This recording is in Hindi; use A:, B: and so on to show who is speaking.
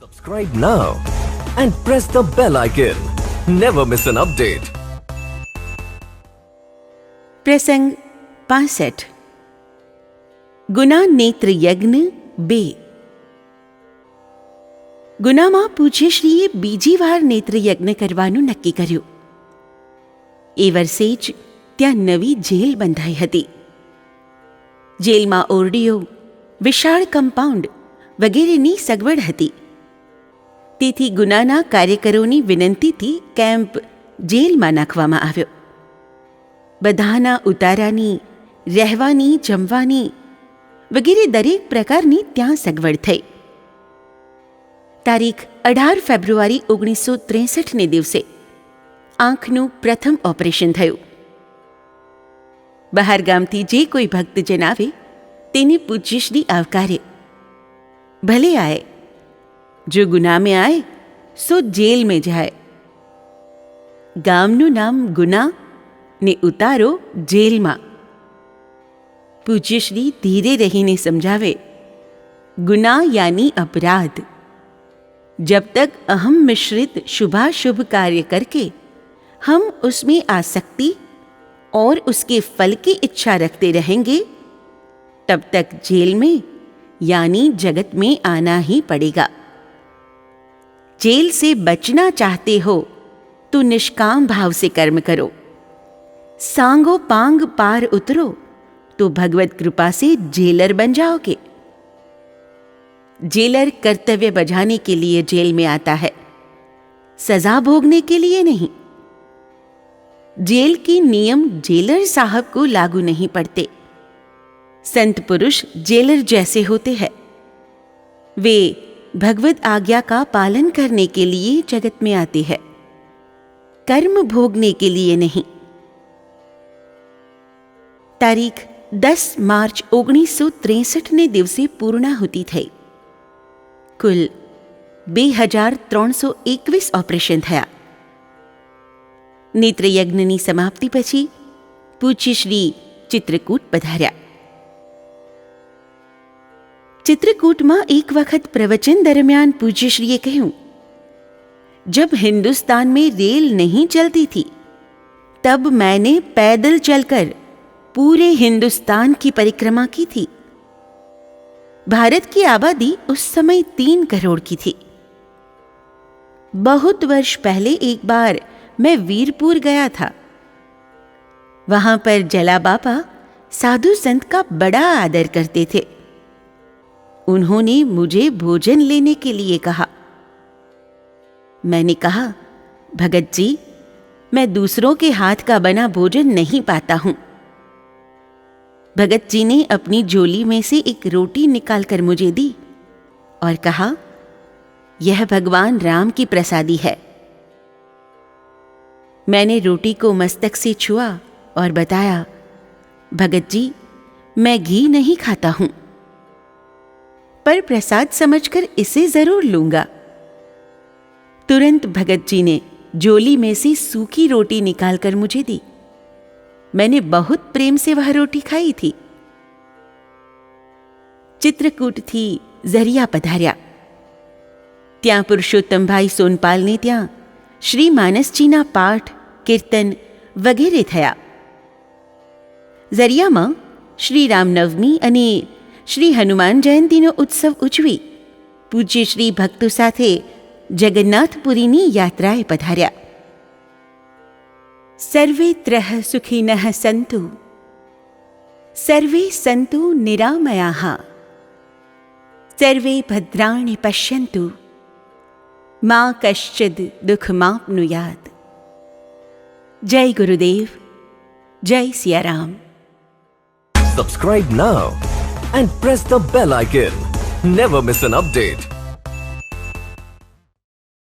A: Subscribe now and press the bell icon. Never miss an update.
B: प्रसंग 65 ગુના નેત્ર યજ્ઞ 2 ગુનામાં પૂજ્યશ્રીએ બીજી વાર નેત્ર યજ્ઞ કરવાનું નક્કી કર્યું. એ વર્ષે જ ત્યાં નવી જેલ બંધાઈ હતી. જેલમાં ઓરડીઓ, વિશાળ કમ્પાઉન્ડ વગેરેની સગવડ હતી. તેથી ગુનાના કાર્યકરોની વિનંતીથી કેમ્પ જેલમાં નાખવામાં આવ્યો. બધાના ઉતારાની, રહેવાની, જમવાની વગેરે દરેક પ્રકારની ત્યાં સગવડ થઈ. તારીખ 18 ફેબ્રુઆરી 1963ને દિવસે આંખનું પ્રથમ ઓપરેશન થયું. બહારગામથી જે કોઈ ભક્તજન આવે તેને પૂજ્યશ્રી આવકારે. ભલે આए, જો ગુના में आए सो जेल में जाए. ગામનું નામ ગુના ને ઉતારો જેલમાં. પૂજ્યશ્રી ધીરે રહીને समझावे, गुना यानी अपराध. जब तक अहम मिश्रित शुभाशुभ कार्य करके हम उसमें आसक्ति और उसके फल की इच्छा रखते रहेंगे, तब तक जेल में यानी जगत में आना ही पड़ेगा. जेल से बचना चाहते हो तो निष्काम भाव से कर्म करो. सांगो पांग पार उतरो तो भगवत कृपा से जेलर बन जाओगे. जेलर कर्तव्य बजाने के लिए जेल में आता है, सजा भोगने के लिए नहीं. जेल के नियम जेलर साहब को लागू नहीं पड़ते. संत पुरुष जेलर जैसे होते हैं. वे भगवत आज्ञा का पालन करने के लिए जगत में आते हैं, कर्म भोगने के लिए नहीं. તારીખ 10 માર્ચ 1963ને દિવસે પૂર્ણાહુતિ થઈ. કુલ 2321 ઓપરેશન થયા. નેત્રયજ્ઞની સમાપ્તિ પછી પૂજ્યશ્રી ચિત્રકૂટ પધાર્યા. चित्रकूट में एक वक्त प्रवचन दरमियान पूज्यश्रीए कहूं, जब हिंदुस्तान में रेल नहीं चलती थी तब मैंने पैदल चलकर पूरे हिंदुस्तान की परिक्रमा की थी. भारत की आबादी उस समय 3 करोड़ की थी. बहुत वर्ष पहले एक बार मैं वीरपुर गया था. वहां पर जला बाबा साधु संत का बड़ा आदर करते थे. उन्होंने मुझे भोजन लेने के लिए कहा. मैंने कहा, भगत जी, मैं दूसरों के हाथ का बना भोजन नहीं पाता हूं. भगत जी ने अपनी झोली में से एक रोटी निकालकर मुझे दी और कहा, यह भगवान राम की प्रसादी है. मैंने रोटी को मस्तक से छुआ और बताया, भगत जी, मैं घी नहीं खाता हूं, पर प्रसाद समझकर इसे जरूर लूंगा. तुरंत भगत जी ने झोली में से सूखी रोटी निकालकर मुझे दी. मैंने बहुत प्रेम से वह रोटी खाई थी. चित्रकूट थी ઝરિયા પધાર્યા. ત્યાં પુરુષોત્તમભાઈ સોનપાલને ત્યાં શ્રી માનસજીના પાઠ, કીર્તન વગેરે થયા. ઝરિયામાં શ્રી રામનવમી અને શ્રી હનુમાન જયંતીનો ઉત્સવ ઉજવી પૂજ્ય શ્રી ભક્તો સાથે જગન્નાથપુરીની યાત્રાએ પધાર્યા. સર્વે ત્રઃ સુખિનઃ સંતુ, સર્વે સંતુ નિરામયાઃ, સર્વે ભદ્રાણિ પશ્યन्तु, मा कश्चिद् दुःखमाप्नुयात्. जय गुरुदेव, जय Siya Ram.
A: Subscribe now and press the bell icon. Never miss an update.